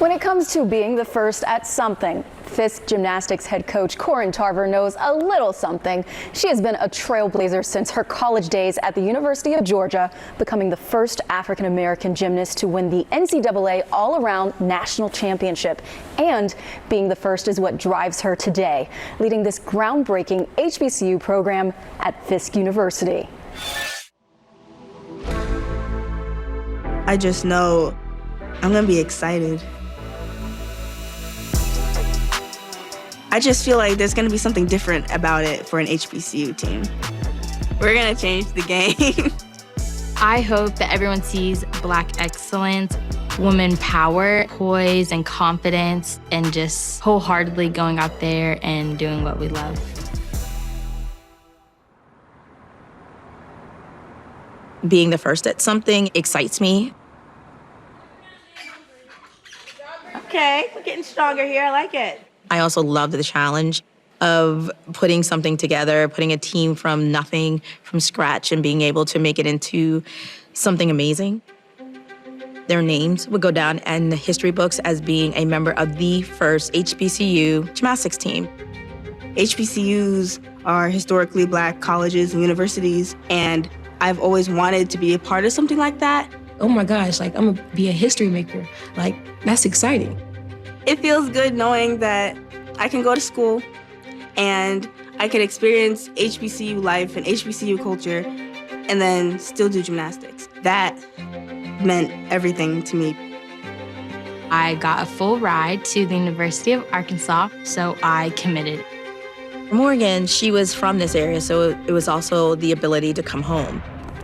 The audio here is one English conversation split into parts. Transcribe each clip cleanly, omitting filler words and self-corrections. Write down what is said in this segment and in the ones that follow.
When it comes to being the first at something, Fisk Gymnastics head coach Corin Tarver knows a little something. She has been a trailblazer since her college days at the University of Georgia, becoming the first African-American gymnast to win the NCAA All-Around National Championship. And being the first is what drives her today, leading this groundbreaking HBCU program at Fisk University. I just know I'm gonna be excited. I just feel like there's gonna be something different about it for an HBCU team. We're gonna change the game. I hope that everyone sees Black excellence, woman power, poise, and confidence, and just wholeheartedly going out there and doing what we love. Being the first at something excites me. Okay, we're getting stronger here. I like it. I also love the challenge of putting something together, putting a team from nothing, from scratch, and being able to make it into something amazing. Their names would go down in the history books as being a member of the first HBCU gymnastics team. HBCUs are historically Black colleges and universities, and I've always wanted to be a part of something like that. Oh my gosh, like I'm gonna be a history maker. Like, that's exciting. It feels good knowing that I can go to school and I can experience HBCU life and HBCU culture and then still do gymnastics. That meant everything to me. I got a full ride to the University of Arkansas, so I committed. Morgan, she was from this area, so it was also the ability to come home.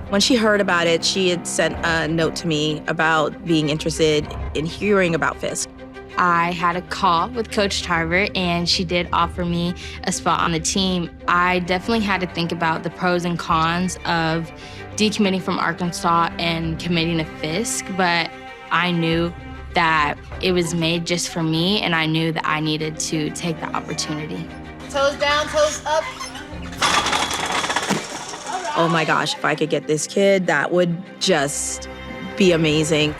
When she heard about it, she had sent a note to me about being interested in hearing about Fisk. I had a call with Coach Tarver, and she did offer me a spot on the team. I definitely had to think about the pros and cons of decommitting from Arkansas and committing to Fisk, but I knew that it was made just for me, and I knew that I needed to take the opportunity. Toes down, toes up. Oh my gosh, if I could get this kid, that would just be amazing.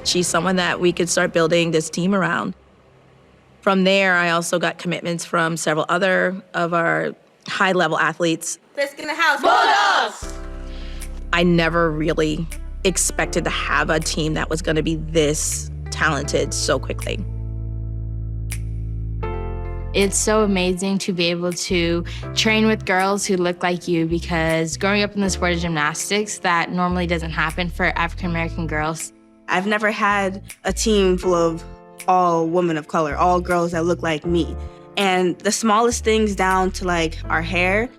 She's someone that we could start building this team around. From there, I also got commitments from several other of our high-level athletes. Fisk in the house. Bulldogs! I never really expected to have a team that was going to be this talented so quickly. It's so amazing to be able to train with girls who look like you, because growing up in the sport of gymnastics, that normally doesn't happen for African-American girls. I've never had a team full of all women of color, all girls that look like me. And the smallest things down to like our hair.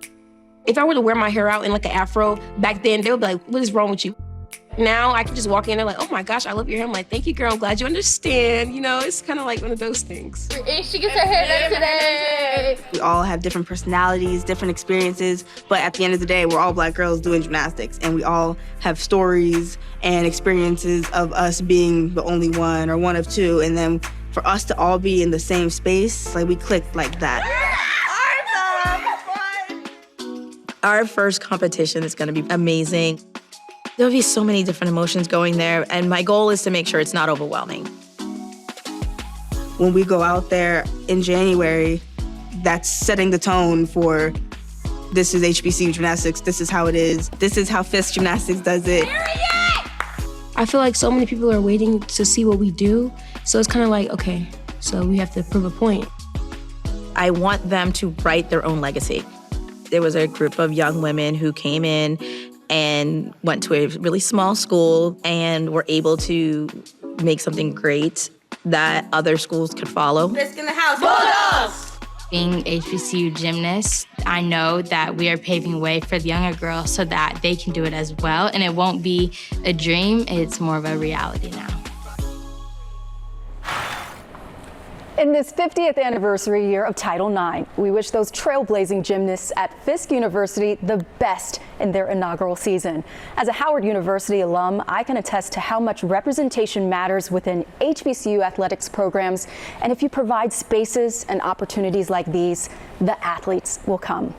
If I were to wear my hair out in like an afro, back then they would be like, what is wrong with you? Now I can just walk in and like, oh my gosh, I love your hair. I'm like, thank you, girl. I'm glad you understand. You know, it's kind of like one of those things. And she gets her hair done today. We all have different personalities, different experiences, but at the end of the day, we're all Black girls doing gymnastics, and we all have stories and experiences of us being the only one or one of two, and then for us to all be in the same space, like we clicked like that. Our first competition is going to be amazing. There'll be so many different emotions going there, and my goal is to make sure it's not overwhelming. When we go out there in January, that's setting the tone for this is HBCU gymnastics, this is how it is, this is how Fisk Gymnastics does it. I feel like so many people are waiting to see what we do. So it's kind of like, okay, so we have to prove a point. I want them to write their own legacy. There was a group of young women who came in and went to a really small school and were able to make something great that other schools could follow. Fisk in the house. Bulldogs! Being HBCU gymnasts, I know that we are paving way for the younger girls so that they can do it as well. And it won't be a dream, it's more of a reality now. In this 50th anniversary year of Title IX, we wish those trailblazing gymnasts at Fisk University the best in their inaugural season. As a Howard University alum, I can attest to how much representation matters within HBCU athletics programs. And if you provide spaces and opportunities like these, the athletes will come.